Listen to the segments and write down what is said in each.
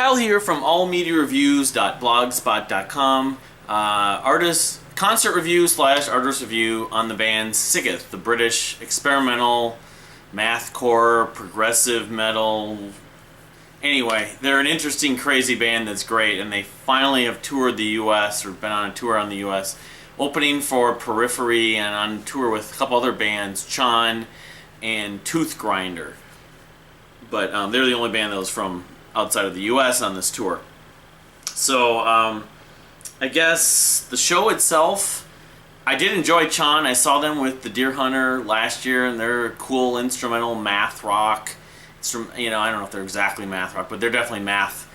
Kyle here from allmediareviews.blogspot.com. Concert review / artist review on the band SikTh, the British experimental mathcore progressive metal. Anyway, they're an interesting, crazy band that's great, and they finally have toured the U.S. or been on a tour on the U.S. opening for Periphery and on tour with a couple other bands, Chon and Tooth Grinder. But they're the only band that was from outside of the U.S. on this tour. So I guess the show itself, I did enjoy Chon. I saw them with the Deer Hunter last year, and they're cool instrumental math rock. It's from, I don't know if they're exactly math rock, but they're definitely math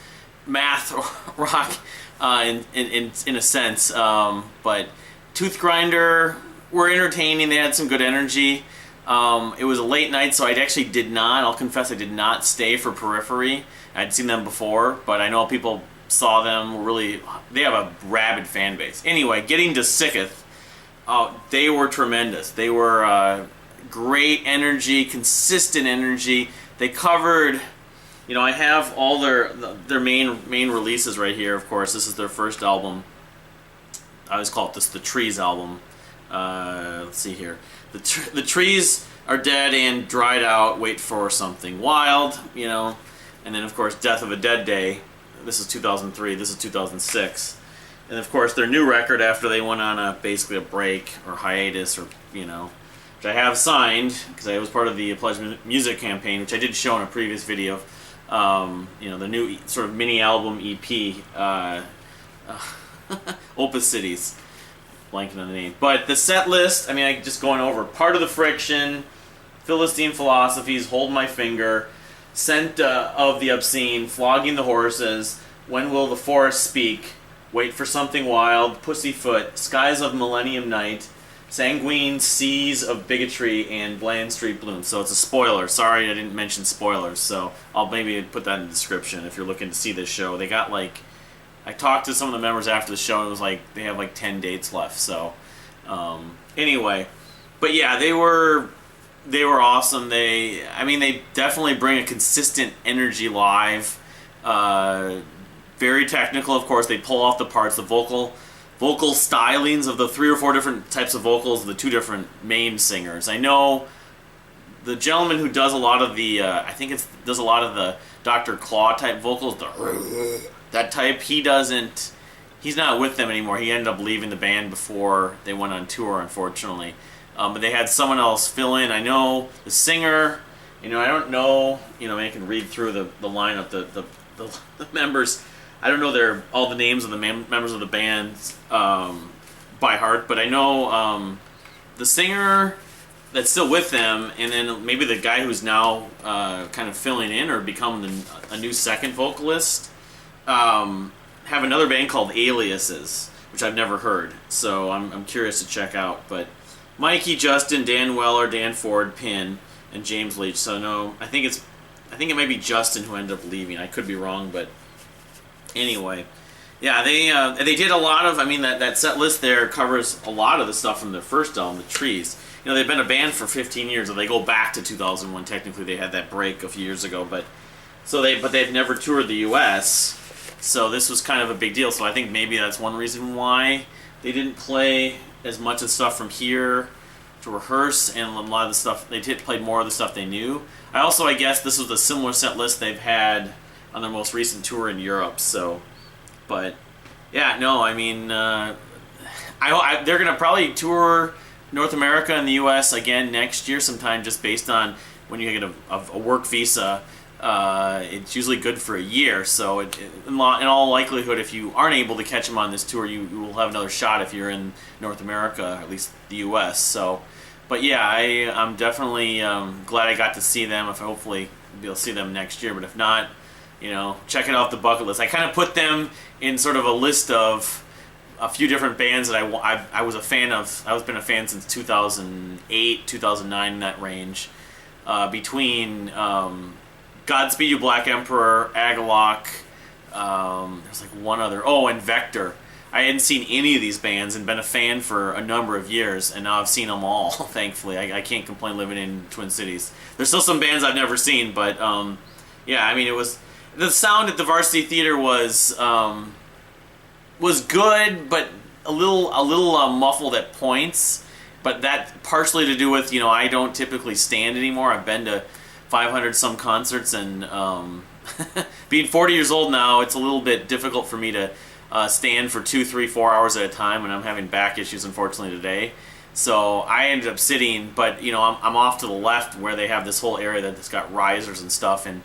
rock in a sense. But Tooth Grinder were entertaining. They had some good energy. It was a late night, so I'll confess I did not stay for Periphery. I'd seen them before, but I know people saw them. They have a rabid fan base. Anyway, getting to SikTh, they were tremendous. They were great energy, consistent energy. They covered, I have all their main releases right here. Of course, this is their first album. I always call it the Trees album. Let's see here. The trees are dead and dried out. Wait for something wild, And then, of course, Death of a Dead Day. This is 2003. This is 2006. And, of course, their new record after they went on basically a break or hiatus which I have signed because I was part of the Pledge Music campaign, which I did show in a previous video. The new sort of mini album EP, Opacities. Blanking on the name. But the Setlist, I just going over Part of the Friction, Philistine Philosophies, Hold My Finger, Scent of the Obscene, Flogging the Horses, When Will the Forest Speak, Wait for Something Wild, Pussyfoot, Skies of Millennium Night, Sanguine, Seas of Bigotry, and Bland Street Blooms. So it's a spoiler. Sorry I didn't mention spoilers, so I'll maybe put that in the description if you're looking to see this show. They got I talked to some of the members after the show, and it was they have 10 dates left. So, anyway, but yeah, they were awesome. They definitely bring a consistent energy live. Very technical, of course. They pull off the parts, the vocal stylings of the 3 or 4 different types of vocals, the 2 different main singers. I know the gentleman who does a lot of the, does a lot of the Dr. Claw type vocals, that type, he's not with them anymore. He ended up leaving the band before they went on tour, unfortunately. But they had someone else fill in. I know the singer, I don't know, I can read through the lineup, the members. I don't know all the names of the members of the band by heart, but I know the singer that's still with them, and then maybe the guy who's now kind of filling in or becoming a new second vocalist. Have another band called Aliases, which I've never heard, so I'm curious to check out. But Mikey, Justin, Dan Weller, Dan Ford, Pin, and James Leach. So no, I think it might be Justin who ended up leaving. I could be wrong, but anyway, yeah, they did a lot of. That set list there covers a lot of the stuff from their first album, The Trees. They've been a band for 15 years, or they go back to 2001. Technically, they had that break a few years ago, but they've never toured the U.S. So this was kind of a big deal. So I think maybe that's one reason why they didn't play as much of stuff from here to rehearse, and a lot of the stuff they played more of the stuff they knew. I guess this was a similar set list they've had on their most recent tour in Europe. So, but yeah, no, they're gonna probably tour North America and the U.S. again next year sometime, just based on when you get a work visa. It's usually good for a year, so in all likelihood, if you aren't able to catch them on this tour, you will have another shot if you're in North America, at least the U.S. So, but yeah, I'm definitely glad I got to see them. If hopefully be able to see them next year, but if not, check it off the bucket list. I kind of put them in sort of a list of a few different bands that I was a fan of. I've been a fan since 2008, 2009, in that range, between Godspeed You Black Emperor, Agalloch, there's one other, and Vector. I hadn't seen any of these bands and been a fan for a number of years, and now I've seen them all, thankfully. I can't complain living in Twin Cities. There's still some bands I've never seen, but yeah, it the sound at the Varsity Theater was good, but a little muffled at points. But that partially to do with, I don't typically stand anymore. I've been to 500 some concerts, and being 40 years old now, it's a little bit difficult for me to stand for 2, 3, 4 hours at a time, and I'm having back issues, unfortunately, today. So I ended up sitting, but I'm off to the left where they have this whole area that's got risers and stuff. And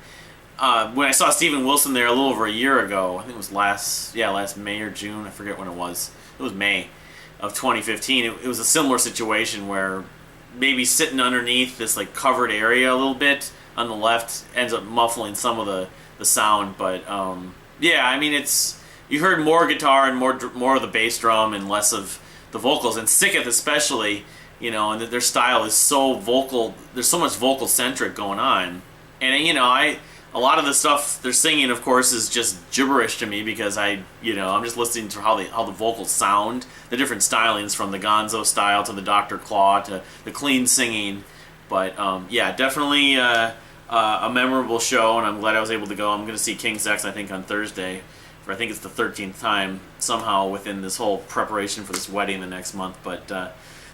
when I saw Steven Wilson there a little over a year ago, I think it was last May or June, I forget when it was. It was May of 2015. It was a similar situation where maybe sitting underneath this like covered area a little bit on the left ends up muffling some of the sound. But yeah, I mean, you heard more guitar and more of the bass drum and less of the vocals. And SikTh especially, and their style is so vocal. There's so much vocal centric going on, and a lot of the stuff they're singing, of course, is just gibberish to me because I'm just listening to how the vocals sound, the different stylings from the Gonzo style to the Dr. Claw to the clean singing. But yeah, definitely a memorable show, and I'm glad I was able to go. I'm going to see King Sex, I think, on Thursday. I think it's the 13th time somehow within this whole preparation for this wedding the next month. But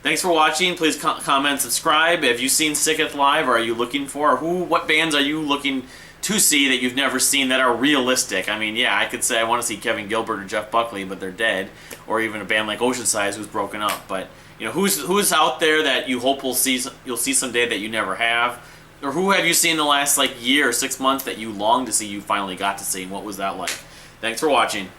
thanks for watching. Please comment, subscribe. Have you seen SikTh live, or are you looking for, or what bands are you looking to see that you've never seen that are realistic? I mean, yeah, I could say I want to see Kevin Gilbert or Jeff Buckley, but they're dead, or even a band like Oceanside who's broken up. But who's out there that you hope you'll see someday that you never have, or who have you seen the last year or 6 months that you long to see you finally got to see, and what was that like? Thanks for watching.